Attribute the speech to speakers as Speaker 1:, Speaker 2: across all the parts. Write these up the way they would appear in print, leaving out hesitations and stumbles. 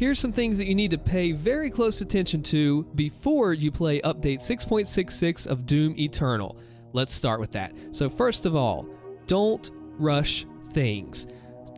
Speaker 1: here's some things that you need to pay very close attention to before you play update 6.66 of Doom Eternal. Let's start with that. So first of all, don't rush things.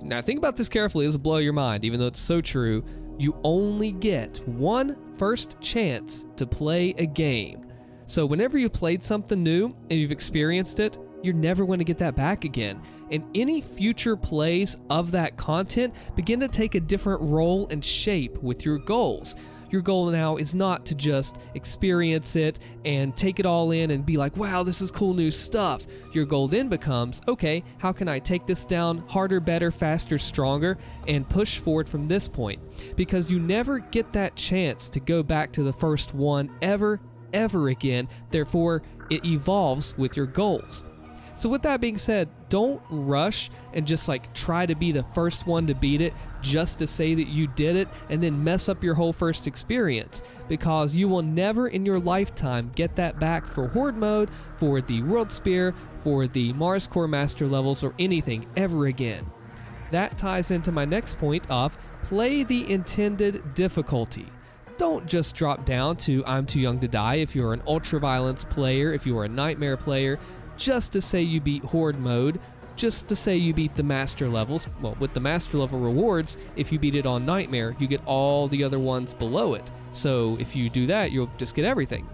Speaker 1: Now think about this carefully, this will blow your mind, even though it's so true. You only get one first chance to play a game. So whenever you played something new and you've experienced it, you're never going to get that back again. And any future plays of that content begin to take a different role and shape with your goals. Your goal now is not to just experience it and take it all in and be like, wow, this is cool new stuff. Your goal then becomes, okay, how can I take this down harder, better, faster, stronger, and push forward from this point? Because you never get that chance to go back to the first one ever again. Therefore, it evolves with your goals. So with that being said, don't rush and just like try to be the first one to beat it just to say that you did it and then mess up your whole first experience, because you will never in your lifetime get that back for Horde Mode, for the World Spear, for the Mars Core Master levels, or anything ever again. That ties into my next point of play the intended difficulty. Don't just drop down to I'm too young to die if you're an ultra-violence player, if you are a nightmare player, just to say you beat Horde Mode, just to say you beat the Master levels. Well, with the Master level rewards, if you beat it on Nightmare, you get all the other ones below it. So if you do that, you'll just get everything.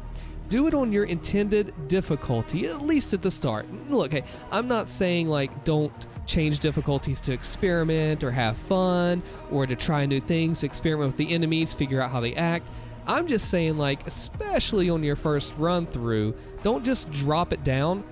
Speaker 1: Do it on your intended difficulty, at least at the start. Look, hey, I'm not saying like don't change difficulties to experiment or have fun or to try new things, experiment with the enemies, figure out how they act. I'm just saying, like, especially on your first run through, don't just drop it down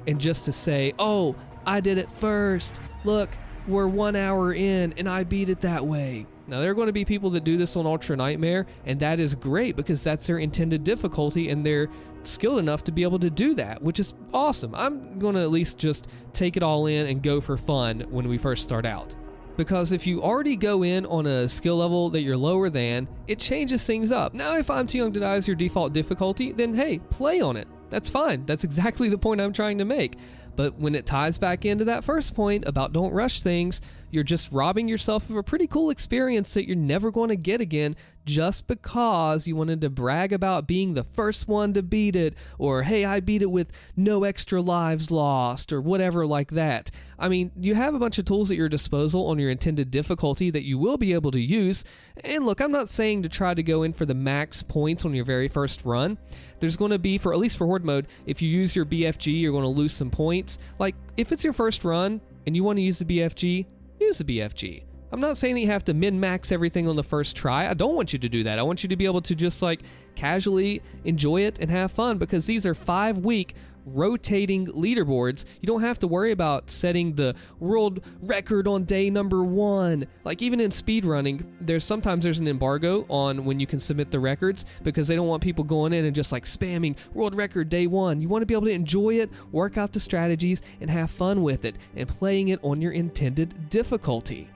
Speaker 1: and just to say, oh, I did it first. Look, we're 1 hour in and I beat it that way. Now, there are going to be people that do this on Ultra Nightmare, and that is great because that's their intended difficulty and they're skilled enough to be able to do that, which is awesome. I'm going to at least just take it all in and go for fun when we first start out. Because if you already go in on a skill level that you're lower than, it changes things up. Now, if I'm too young to die as your default difficulty, then hey, play on it. That's fine. That's exactly the point I'm trying to make. But when it ties back into that first point about don't rush things, you're just robbing yourself of a pretty cool experience that you're never going to get again just because you wanted to brag about being the first one to beat it, or hey, I beat it with no extra lives lost, or whatever like that. I mean, you have a bunch of tools at your disposal on your intended difficulty that you will be able to use. And look, I'm not saying to try to go in for the max points on your very first run. There's going to be, for at least for Horde Mode, if you use your BFG, you're going to lose some points. Like, if it's your first run and you want to use the BFG, use the BFG. I'm not saying that you have to min-max everything on the first try. I don't want you to do that. I want you to be able to just like casually enjoy it and have fun, because these are 5-week rotating leaderboards. You don't have to worry about setting the world record on day number 1. Like even in speedrunning, sometimes there's an embargo on when you can submit the records because they don't want people going in and just like spamming world record day 1. You want to be able to enjoy it, work out the strategies, and have fun with it, and playing it on your intended difficulty.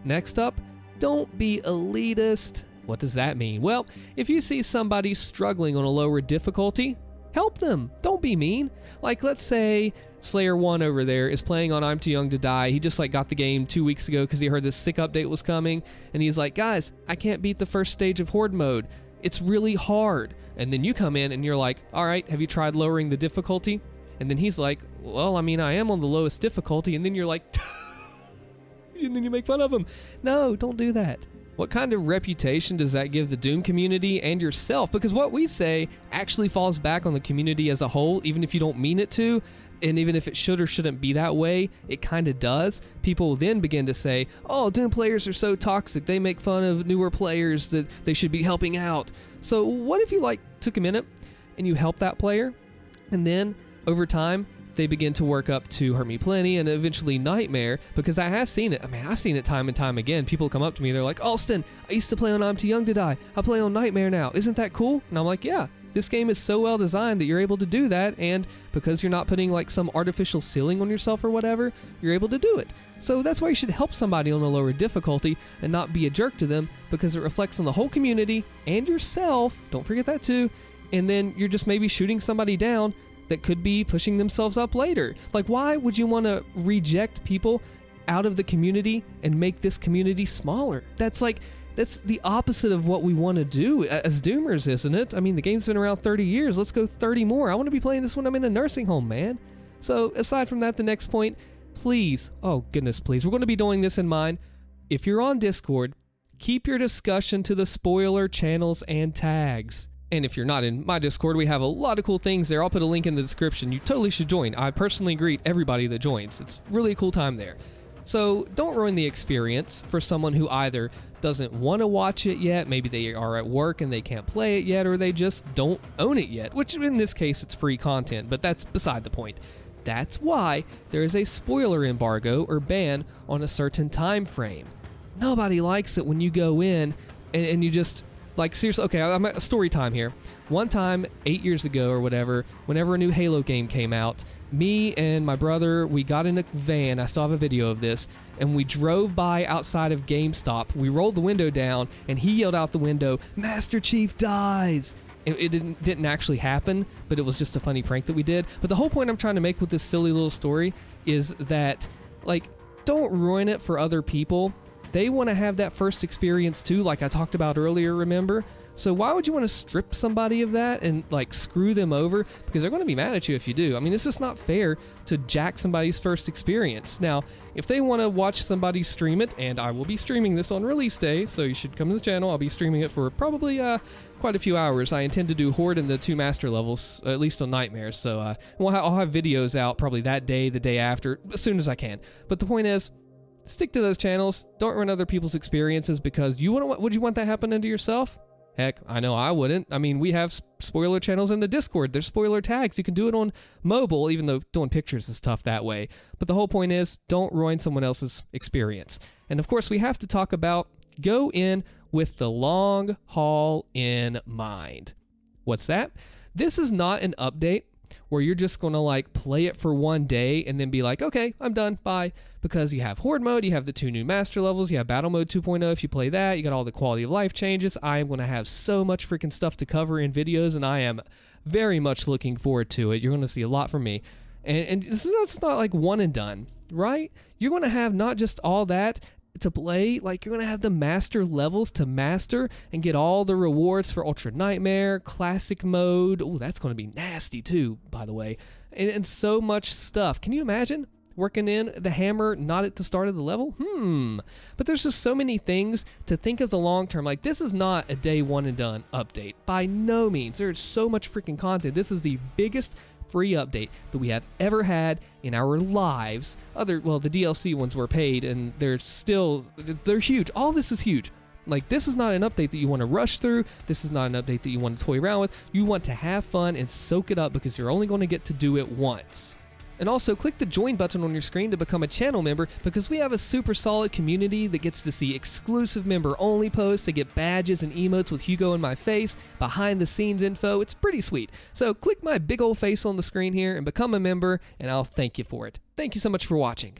Speaker 1: Next up, don't be elitist. What does that mean? Well, if you see somebody struggling on a lower difficulty, help them. Don't be mean. Like, let's say Slayer1 over there is playing on I'm Too Young to Die. He just like got the game 2 weeks ago because he heard this sick update was coming, and he's like, guys, I can't beat the first stage of Horde Mode. It's really hard. And then you come in and you're like, all right, have you tried lowering the difficulty? And then he's like, well, I mean, I am on the lowest difficulty. And then you're like, and then you make fun of him. No, don't do that. What kind of reputation does that give the Doom community and yourself? Because what we say actually falls back on the community as a whole, even if you don't mean it to, and even if it should or shouldn't be that way, it kind of does. People then begin to say, oh, Doom players are so toxic, they make fun of newer players that they should be helping out. So what if you like took a minute and you help that player, and then over time, they begin to work up to Hurt Me Plenty and eventually Nightmare, because I have seen it. I mean, I've seen it time and time again. People come up to me, they're like, Allstin, I used to play on I'm Too Young to Die. I play on Nightmare now. Isn't that cool? And I'm like, yeah, this game is so well designed that you're able to do that, and because you're not putting like some artificial ceiling on yourself or whatever, you're able to do it. So that's why you should help somebody on a lower difficulty and not be a jerk to them, because it reflects on the whole community and yourself. Don't forget that too. And then you're just maybe shooting somebody down that could be pushing themselves up later. Like, why would you want to reject people out of the community and make this community smaller? That's like That's the opposite of what we want to do as Doomers, isn't it? I mean, the game's been around 30 years. Let's go 30 more. I want to be playing this when I'm in a nursing home, man. So aside from that, the next point, please, oh goodness, please, we're going to be doing this in mind. If you're on Discord, keep your discussion to the spoiler channels and tags. And if you're not in my Discord, we have a lot of cool things there. I'll put a link in the description. You totally should join. I personally greet everybody that joins. It's really a cool time there. So don't ruin the experience for someone who either doesn't want to watch it yet, maybe they are at work and they can't play it yet, or they just don't own it yet, which in this case it's free content, but that's beside the point. That's why there is a spoiler embargo or ban on a certain time frame. Nobody likes it when you go in and you just, like, seriously, okay, I'm at story time here. One time, 8 years ago or whatever, whenever a new Halo game came out, me and my brother, we got in a van, I still have a video of this, and we drove by outside of GameStop. We rolled the window down, and he yelled out the window, "Master Chief dies!" It didn't actually happen, but it was just a funny prank that we did. But the whole point I'm trying to make with this silly little story is that, like, don't ruin it for other people. They want to have that first experience too, like I talked about earlier, remember? So why would you want to strip somebody of that and, like, screw them over? Because they're going to be mad at you if you do. I mean, it's just not fair to jack somebody's first experience. Now, if they want to watch somebody stream it, and I will be streaming this on release day, so you should come to the channel. I'll be streaming it for probably quite a few hours. I intend to do Horde and the 2 master levels, at least on Nightmares. So I'll have videos out probably that day, the day after, as soon as I can. But the point is, stick to those channels. Don't ruin other people's experiences, because would you want that happening to yourself? Heck, I know I wouldn't. I mean, we have spoiler channels in the Discord. There's spoiler tags. You can do it on mobile, even though doing pictures is tough that way. But the whole point is, don't ruin someone else's experience. And of course, we have to talk about go in with the long haul in mind. What's that? This is not an update where you're just going to, like, play it for one day and then be like, okay, I'm done, bye. Because you have Horde Mode, you have the 2 new master levels, you have Battle Mode 2.0 if you play that, you got all the quality of life changes. I am going to have so much freaking stuff to cover in videos, and I am very much looking forward to it. You're going to see a lot from me. And it's not like one and done, right? You're going to have not just all that to play, like, you're going to have the master levels to master and get all the rewards for Ultra Nightmare, Classic Mode. Oh, that's going to be nasty too, by the way. And so much stuff. Can you imagine working in the hammer not at the start of the level? But there's just so many things to think of the long term. Like, this is not a day one and done update. By no means. There's so much freaking content. This is the biggest free update that we have ever had in our lives. The DLC ones were paid, and they're huge. All this is huge. Like, this is not an update that you want to rush through. This is not an update that you want to toy around with. You want to have fun and soak it up, because you're only going to get to do it once. And also, click the join button on your screen to become a channel member, because we have a super solid community that gets to see exclusive member-only posts, to get badges and emotes with Hugo and my face, behind-the-scenes info. It's pretty sweet. So click my big old face on the screen here and become a member, and I'll thank you for it. Thank you so much for watching.